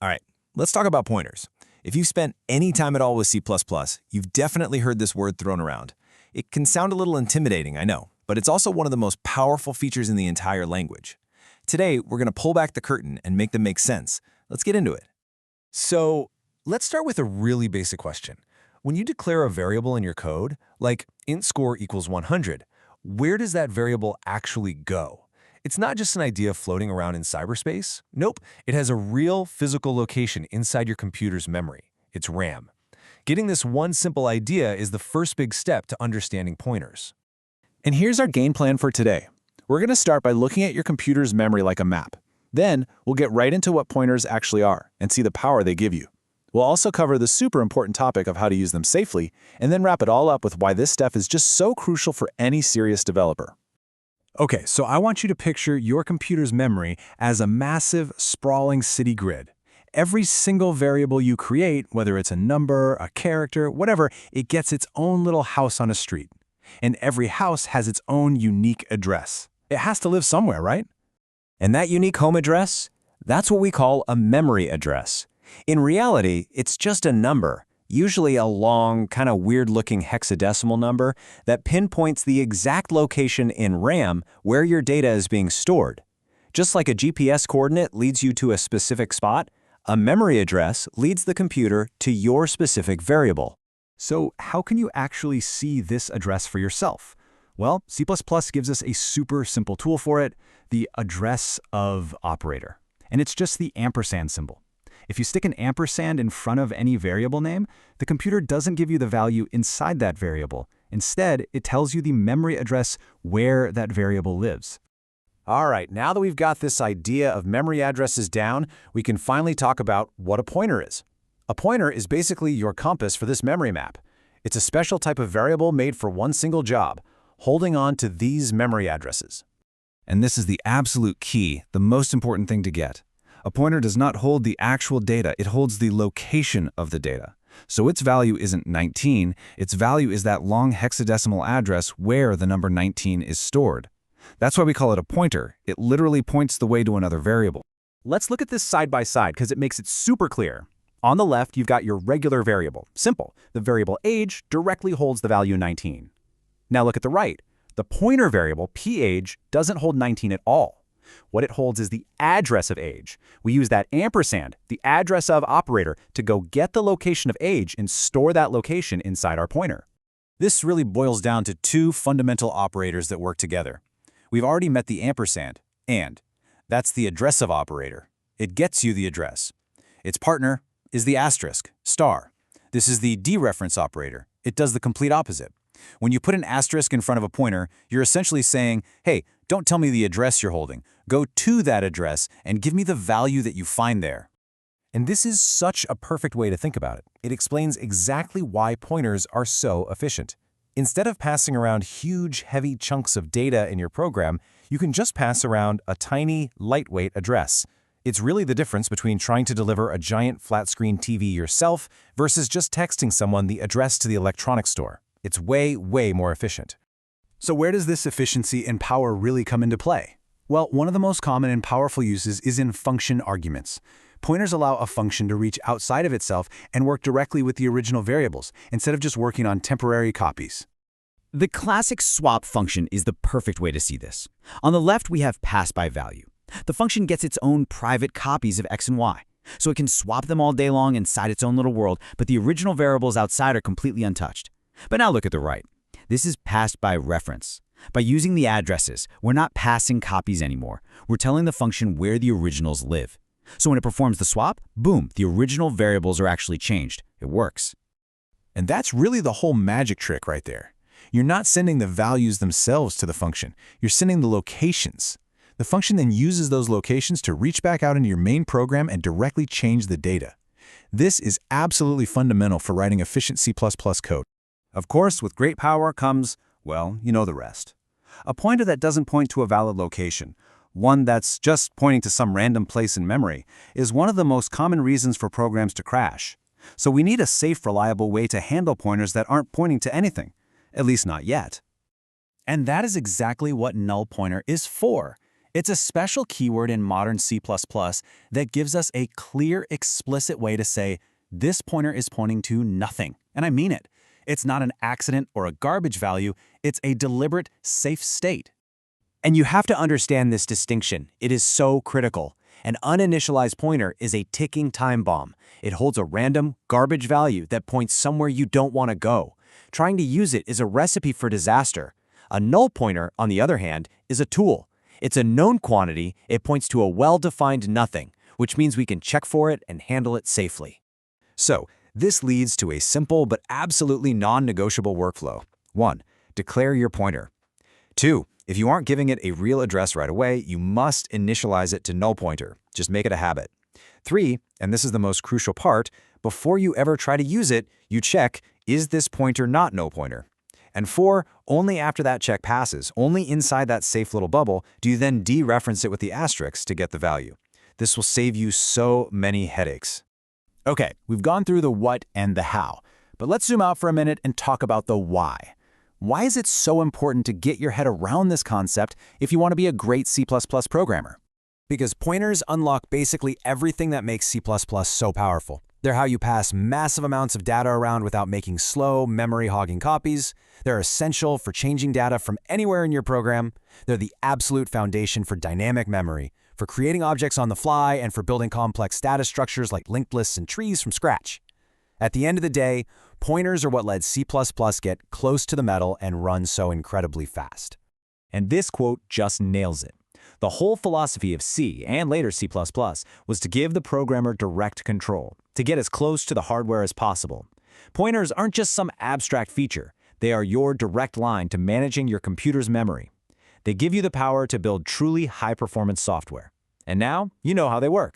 All right, let's talk about pointers. If you've spent any time at all with C++, you've definitely heard this word thrown around. It can sound a little intimidating, I know, but it's also one of the most powerful features in the entire language. Today, we're going to pull back the curtain and make them make sense. Let's get into it. So, let's start with a really basic question. When you declare a variable in your code, like int score equals 100, where does that variable actually go? It's not just an idea floating around in cyberspace. Nope, it has a real physical location inside your computer's memory. It's RAM. Getting this one simple idea is the first big step to understanding pointers. And here's our game plan for today. We're going to start by looking at your computer's memory like a map. Then, we'll get right into what pointers actually are and see the power they give you. We'll also cover the super important topic of how to use them safely, and then wrap it all up with why this stuff is just so crucial for any serious developer. Okay, so I want you to picture your computer's memory as a massive, sprawling city grid. Every single variable you create, whether it's a number, a character, whatever, it gets its own little house on a street. And every house has its own unique address. It has to live somewhere, right? And that unique home address, that's what we call a memory address. In reality, it's just a number, usually a long, kind of weird-looking hexadecimal number that pinpoints the exact location in RAM where your data is being stored. Just like a GPS coordinate leads you to a specific spot, a memory address leads the computer to your specific variable. So how can you actually see this address for yourself? Well, C++ gives us a super simple tool for it, the address of operator. And it's just the ampersand symbol. If you stick an ampersand in front of any variable name, the computer doesn't give you the value inside that variable. Instead, it tells you the memory address where that variable lives. All right, now that we've got this idea of memory addresses down, we can finally talk about what a pointer is. A pointer is basically your compass for this memory map. It's a special type of variable made for one single job, holding on to these memory addresses. And this is the absolute key, the most important thing to get. A pointer does not hold the actual data, it holds the location of the data. So its value isn't 19, its value is that long hexadecimal address where the number 19 is stored. That's why we call it a pointer. It literally points the way to another variable. Let's look at this side by side because it makes it super clear. On the left, you've got your regular variable. Simple. The variable age directly holds the value 19. Now look at the right. The pointer variable, page, doesn't hold 19 at all. What it holds is the address of age. We use that ampersand, the address of operator, to go get the location of age and store that location inside our pointer. This really boils down to two fundamental operators that work together. We've already met the ampersand, and. That's the address of operator. It gets you the address. Its partner is the asterisk, star. This is the dereference operator. It does the complete opposite. When you put an asterisk in front of a pointer, you're essentially saying, hey, don't tell me the address you're holding. Go to that address and give me the value that you find there. And this is such a perfect way to think about it. It explains exactly why pointers are so efficient. Instead of passing around huge, heavy chunks of data in your program, you can just pass around a tiny, lightweight address. It's really the difference between trying to deliver a giant flat-screen TV yourself versus just texting someone the address to the electronics store. It's way, way more efficient. So where does this efficiency and power really come into play? Well, one of the most common and powerful uses is in function arguments. Pointers allow a function to reach outside of itself and work directly with the original variables, instead of just working on temporary copies. The classic swap function is the perfect way to see this. On the left, we have pass by value. The function gets its own private copies of x and y, so it can swap them all day long inside its own little world, but the original variables outside are completely untouched. But now look at the right. This is passed by reference. By using the addresses, we're not passing copies anymore. We're telling the function where the originals live. So when it performs the swap, boom, the original variables are actually changed. It works. And that's really the whole magic trick right there. You're not sending the values themselves to the function. You're sending the locations. The function then uses those locations to reach back out into your main program and directly change the data. This is absolutely fundamental for writing efficient C++ code. Of course, with great power comes, well, you know the rest. A pointer that doesn't point to a valid location, one that's just pointing to some random place in memory, is one of the most common reasons for programs to crash. So we need a safe, reliable way to handle pointers that aren't pointing to anything, at least not yet. And that is exactly what null pointer is for. It's a special keyword in modern C++ that gives us a clear, explicit way to say, this pointer is pointing to nothing. And I mean it. It's not an accident or a garbage value. It's a deliberate, safe state. And you have to understand this distinction. It is so critical. An uninitialized pointer is a ticking time bomb. It holds a random, garbage value that points somewhere you don't want to go. Trying to use it is a recipe for disaster. A null pointer, on the other hand, is a tool. It's a known quantity. It points to a well-defined nothing, which means we can check for it and handle it safely. So, this leads to a simple but absolutely non-negotiable workflow. 1. Declare your pointer. 2. If you aren't giving it a real address right away, you must initialize it to null pointer. Just make it a habit. 3, and this is the most crucial part, before you ever try to use it, you check, is this pointer not null pointer? And 4, only after that check passes, only inside that safe little bubble, do you then dereference it with the asterisk to get the value. This will save you so many headaches. Okay, we've gone through the what and the how, but let's zoom out for a minute and talk about the why. Why is it so important to get your head around this concept if you want to be a great C++ programmer? Because pointers unlock basically everything that makes C++ so powerful. They're how you pass massive amounts of data around without making slow, memory-hogging copies. They're essential for changing data from anywhere in your program. They're the absolute foundation for dynamic memory, for creating objects on the fly, and for building complex data structures like linked lists and trees from scratch. At the end of the day, pointers are what let C++ get close to the metal and run so incredibly fast. And this quote just nails it. The whole philosophy of C, and later C++, was to give the programmer direct control, to get as close to the hardware as possible. Pointers aren't just some abstract feature. They are your direct line to managing your computer's memory. They give you the power to build truly high-performance software. And now, you know how they work.